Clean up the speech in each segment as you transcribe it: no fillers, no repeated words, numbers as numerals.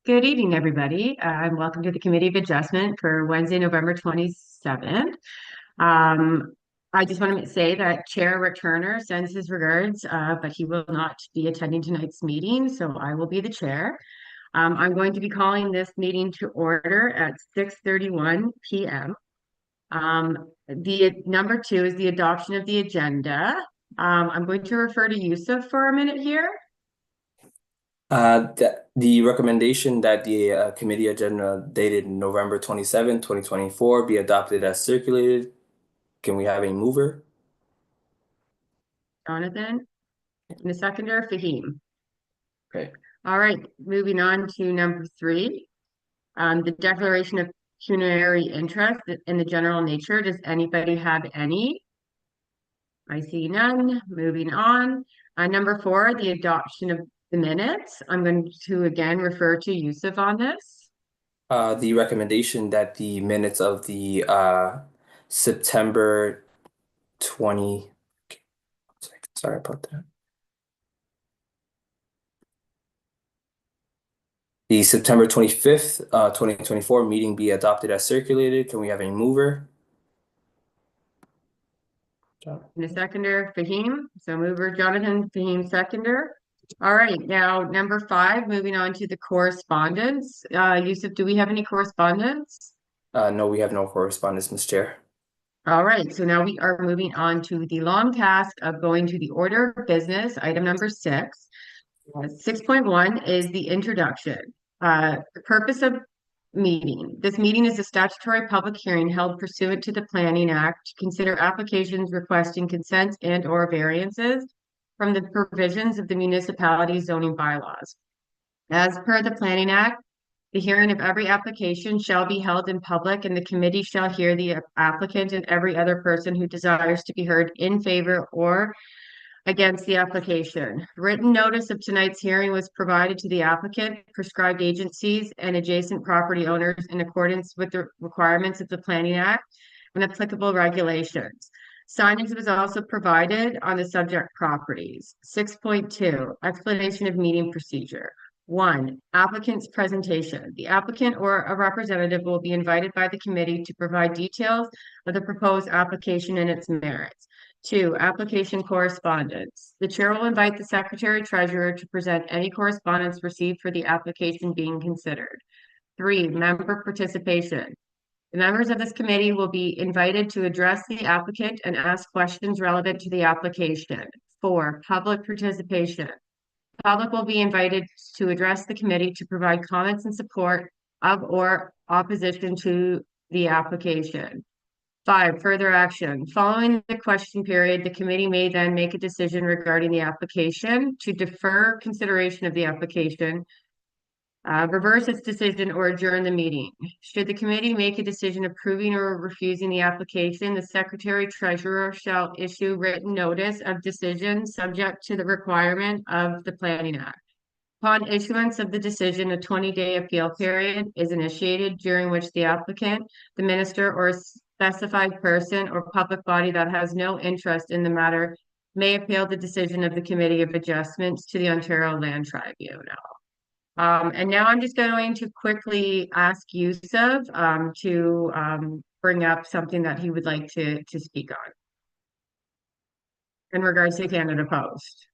Good evening, everybody, and welcome to the Committee of Adjustment for Wednesday, November 27th. I just want to say that Chair Rick Turner sends his regards, but he will not be attending tonight's meeting, so I will be the chair. I'm going to be calling this meeting to order at 6:31 p.m. The number 2 is the adoption of the agenda. I'm going to refer to Yusuf for a minute here. The recommendation that the committee agenda dated November 27, 2024 be adopted as circulated. Can we have a mover? Jonathan, and the seconder, Fahim. Okay. All right, moving on to number 3, the declaration of pecuniary interest in the general nature. Does anybody have any? I see none. Moving on. Number 4, the adoption of the minutes. I'm going to again refer to Yusuf on this. The recommendation that the minutes of the September 20, sorry about that. The September 25th, 2024 meeting be adopted as circulated. Can we have a mover? And the seconder, Fahim. So mover, Jonathan, Fahim, seconder. All right, now number 5, moving on to the correspondence. Yusuf, do we have any correspondence? No, we have no correspondence, Ms. Chair. All right, so now we are moving on to the long task of going to the order of business, item number 6. 6.1 is the introduction. The purpose of meeting. This meeting is a statutory public hearing held pursuant to the Planning Act to consider applications requesting consents and/or variances from the provisions of the municipality zoning bylaws. As per the Planning Act, the hearing of every application shall be held in public, and the committee shall hear the applicant and every other person who desires to be heard in favor or against the application. Written notice of tonight's hearing was provided to the applicant, prescribed agencies, and adjacent property owners in accordance with the requirements of the Planning Act and applicable regulations. Signage was also provided on the subject properties. 6.2, explanation of meeting procedure. 1, applicant's presentation. The applicant or a representative will be invited by the committee to provide details of the proposed application and its merits. 2, application correspondence. The chair will invite the secretary treasurer to present any correspondence received for the application being considered. 3, member participation. The members of this committee will be invited to address the applicant and ask questions relevant to the application. 4, public participation. The public will be invited to address the committee to provide comments in support of or opposition to the application. 5, further action. Following the question period, the committee may then make a decision regarding the application to defer consideration of the application, reverse its decision, or adjourn the meeting. Should the committee make a decision approving or refusing the application, the secretary treasurer shall issue written notice of decision subject to the requirement of the Planning Act. Upon issuance of the decision, a 20-day appeal period is initiated during which the applicant, the minister, or specified person or public body that has no interest in the matter may appeal the decision of the Committee of Adjustments to the Ontario Land Tribunal. And now I'm just going to quickly ask Yusuf to bring up something that he would like to speak on in regards to Canada Post.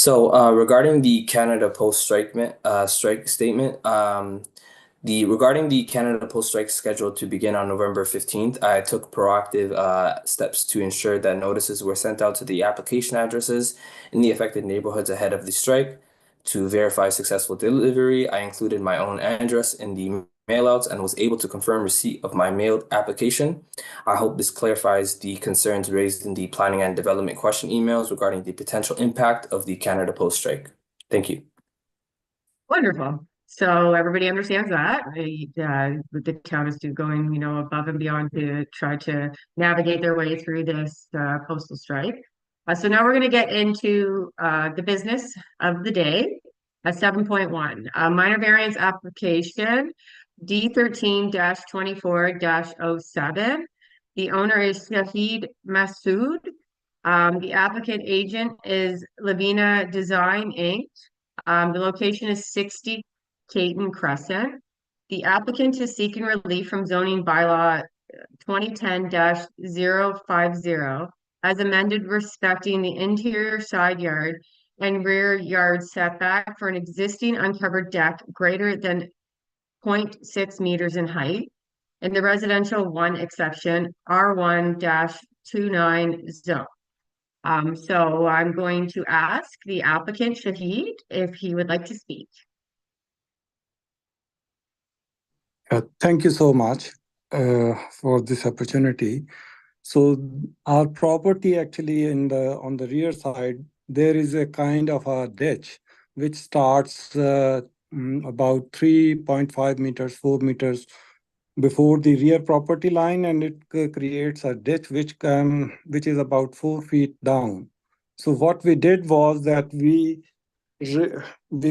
Regarding the Canada Post strike statement, regarding the Canada Post strike scheduled to begin on November 15th, I took proactive steps to ensure that notices were sent out to the application addresses in the affected neighborhoods ahead of the strike. To verify successful delivery, I included my own address in the mailouts and was able to confirm receipt of my mailed application. I hope this clarifies the concerns raised in the planning and development question emails regarding the potential impact of the Canada Post strike. Thank you. Wonderful. So everybody understands that the town is going, above and beyond to try to navigate their way through this postal strike. So now we're going to get into the business of the day. 7.1, minor variance application D13-24-07. The owner is Shahid Masood. The applicant agent is Lavina Design Inc. The location is 60 Caton Crescent. The applicant is seeking relief from zoning bylaw 2010-050 as amended respecting the interior side yard and rear yard setback for an existing uncovered deck greater than 0.6 meters in height in the residential one exception R1-29 zone. So I'm going to ask the applicant Shahid if he would like to speak. Thank you so much for this opportunity. So our property actually on the rear side, there is a kind of a ditch which starts about 3.5 meters, 4 meters before the rear property line, and it creates a ditch which is about 4 feet down. So what we did was that we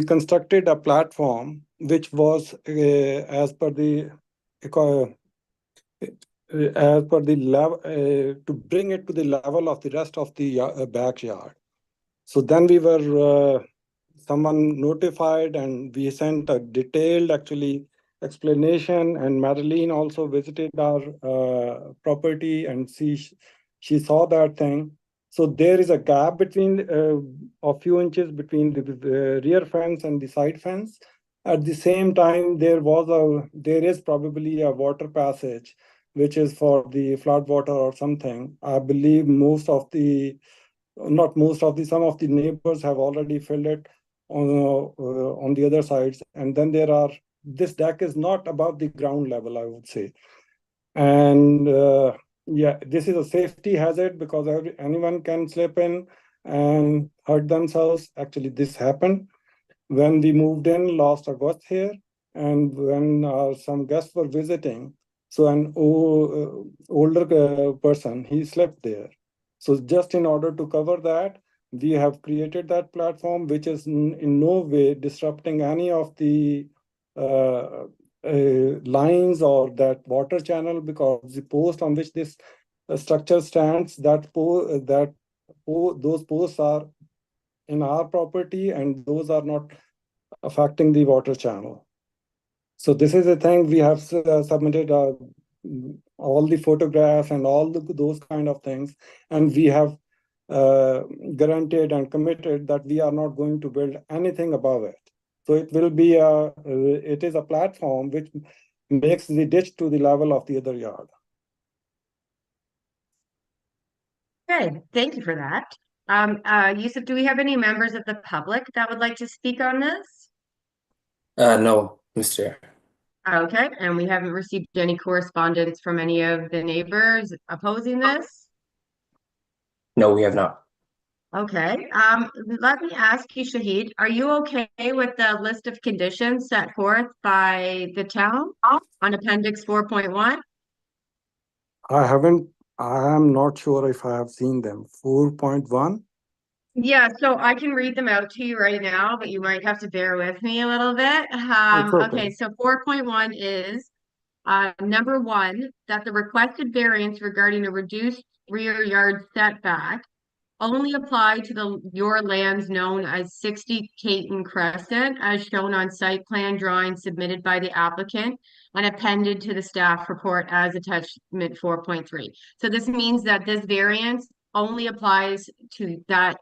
constructed a platform which was as per the level to bring it to the level of the rest of the backyard. So then we were someone notified, and we sent a detailed actually explanation, and Madeline also visited our property, and she saw that thing. So there is a gap between a few inches between the rear fence and the side fence. At the same time, there is probably a water passage, which is for the flood water or something. I believe some of the neighbors have already filled it on the other sides. And then this deck is not above the ground level, I would say. And yeah, this is a safety hazard because anyone can slip in and hurt themselves. Actually, this happened when we moved in last August here, and when some guests were visiting. So an older person, he slept there. So just in order to cover that, we have created that platform, which is in no way disrupting any of the lines or that water channel, because the post on which this structure stands, those posts are in our property, and those are not affecting the water channel. So this is a thing we have submitted all the photographs and those kind of things, and we have guaranteed and committed that we are not going to build anything above it. So it is a platform which makes the ditch to the level of the other yard. Good, thank you for that. Yusuf, do we have any members of the public that would like to speak on this? No, Mr. Chair. Okay, and we haven't received any correspondence from any of the neighbors opposing this? No, we have not. Okay, let me ask you, Shahid, are you okay with the list of conditions set forth by the town on Appendix 4.1? I am not sure if I have seen them. 4.1? Yeah, so I can read them out to you right now, but you might have to bear with me a little bit. It's okay. Okay, so 4.1 is number one, that the requested variance regarding a reduced rear yard setback only apply to your lands known as 60 Caton Crescent, as shown on site plan drawing submitted by the applicant and appended to the staff report as attachment 4.3. So this means that this variance only applies to that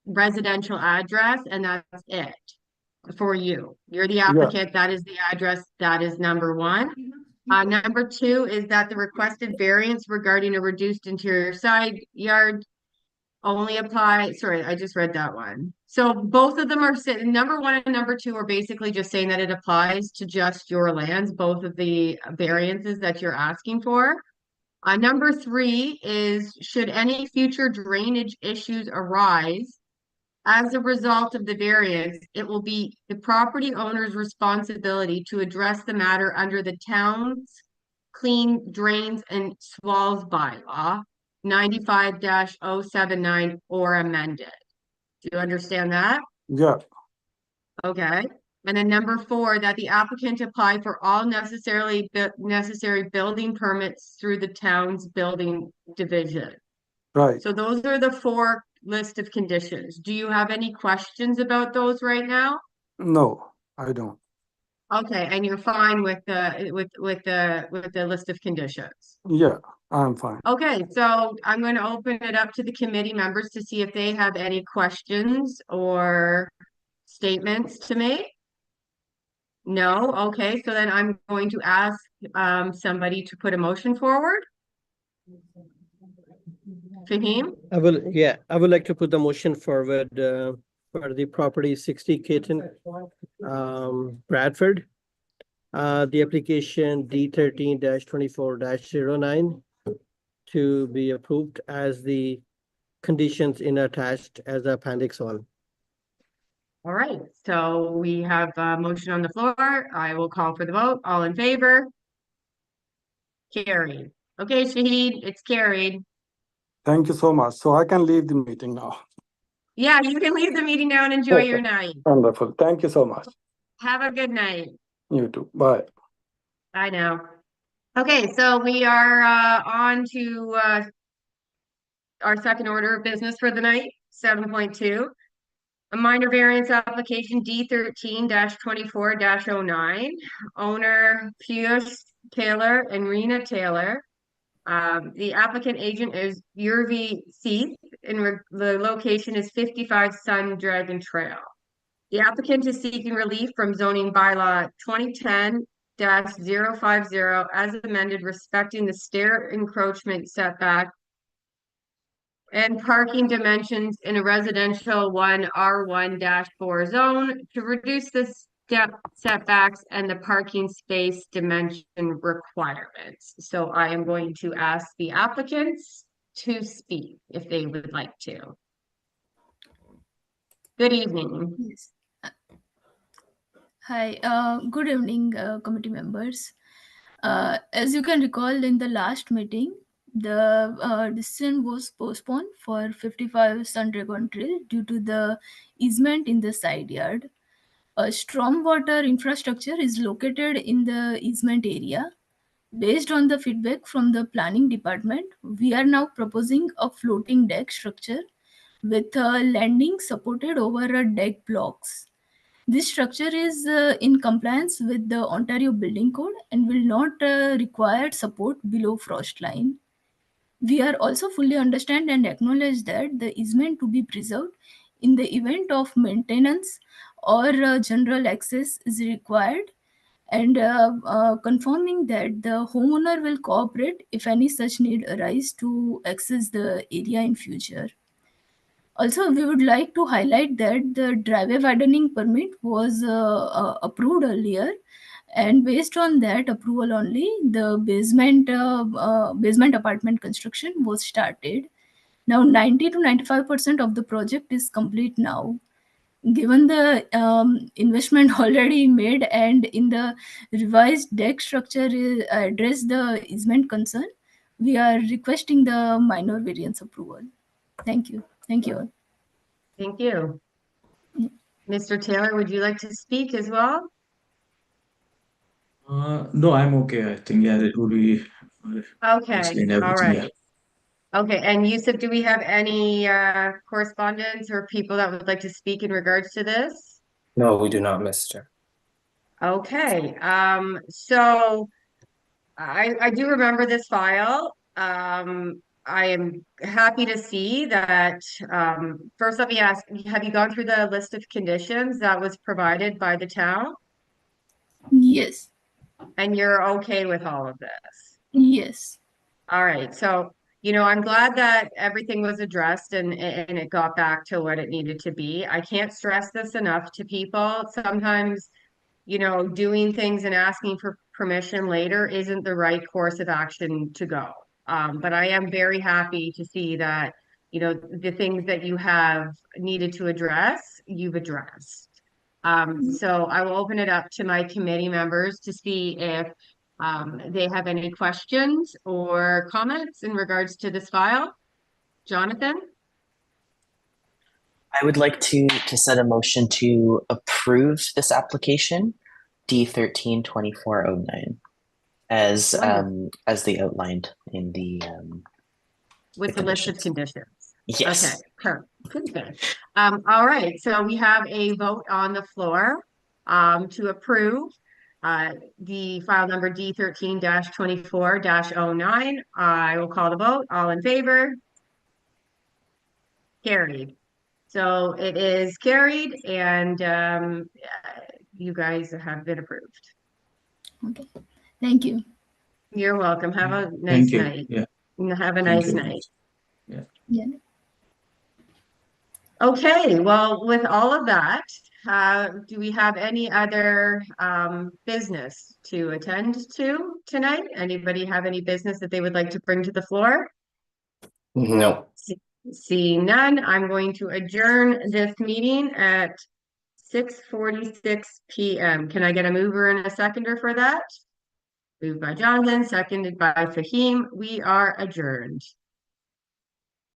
residential address, and that's it for you. You're the applicant, that is the address, that is number one. Number two is that the requested variance regarding a reduced interior side yard only apply, sorry, I just read that one. So both of them are number one and number two are basically just saying that it applies to just your lands, both of the variances that you're asking for. Number three is should any future drainage issues arise as a result of the variance, it will be the property owner's responsibility to address the matter under the town's clean drains and swalls bylaw 95-079 or amended. Do you understand that? Yeah. Okay. And then number four, that the applicant apply for all necessary building permits through the town's building division. Right. So those are the four list of conditions. Do you have any questions about those right now? No, I don't. Okay, and you're fine with the list of conditions. Yeah, I'm fine. Okay, so I'm going to open it up to the committee members to see if they have any questions or statements to make. No? Okay, so then I'm going to ask somebody to put a motion forward. Fahim? I would like to put the motion forward for the property 60 Caton, Bradford. The application D13-24-09 to be approved as the conditions in attached as Appendix 1. All right, so we have a motion on the floor. I will call for the vote. All in favor? Carried. Okay, Shahid, it's carried. Thank you so much. So I can leave the meeting now. Yeah, you can leave the meeting now and enjoy your night. Wonderful. Thank you so much. Have a good night. You too. Bye. Bye now. Okay, so we are on to our second order of business for the night, 7.2. A minor variance application D13-24-09. Owner Pius Taylor and Rena Taylor. The applicant agent is Yurvi Seith, and the location is 55 Sun Dragon Trail. The applicant is seeking relief from zoning bylaw 2010-050 as amended, respecting the stair encroachment setback and parking dimensions in a residential 1 R1-4 zone to reduce the step setbacks and the parking space dimension requirements. So I am going to ask the applicants to speak if they would like to. Good evening. Yes. Hi, good evening, committee members. As you can recall, in the last meeting, the decision was postponed for 55 Sun Dragon Trail due to the easement in the side yard. A stormwater infrastructure is located in the easement area. Based on the feedback from the planning department, we are now proposing a floating deck structure with a landing supported over a deck blocks. This structure is in compliance with the Ontario Building Code and will not require support below frost line. We are also fully understand and acknowledge that the easement to be preserved in the event of maintenance or general access is required, and confirming that the homeowner will cooperate if any such need arise to access the area in future. Also, we would like to highlight that the driveway widening permit was approved earlier, and based on that approval only, the basement apartment construction was started. Now, 90 to 95% of the project is complete now. Given the investment already made and in the revised deck structure address the easement concern, we are requesting the minor variance approval. Thank you. Thank you all. Thank you. Mr. Taylor, would you like to speak as well? No, I'm okay. I think, yeah, it would be Okay, explain all everything. Yeah. right. Okay, and Yusuf, do we have any correspondence or people that would like to speak in regards to this? No, we do not, Mr. Okay, so I do remember this file. I am happy to see that, first let me ask, have you gone through the list of conditions that was provided by the town? Yes. And you're okay with all of this? Yes. All right, so I'm glad that everything was addressed and it got back to what it needed to be. I can't stress this enough to people. Sometimes, doing things and asking for permission later isn't the right course of action to go. But I am very happy to see that, the things that you have needed to address, you've addressed. So I will open it up to my committee members to see if they have any questions or comments in regards to this file. Jonathan? I would like to set a motion to approve this application, D13-2409, as they outlined in the with the list of conditions. Yes. Okay, perfect. All right, so we have a vote on the floor to approve the file number D13-24-09. I will call the vote. All in favor? Carried. So it is carried, and you guys have been approved. Okay. Thank you. You're welcome. Have a nice Thank you. night. Yeah. Have a Thank nice you. night. Yeah. Okay, well, with all of that, do we have any other business to attend to tonight? Anybody have any business that they would like to bring to the floor? No. Seeing none, I'm going to adjourn this meeting at 6:46 p.m. Can I get a mover and a seconder for that? Moved by Jonathan, seconded by Fahim. We are adjourned.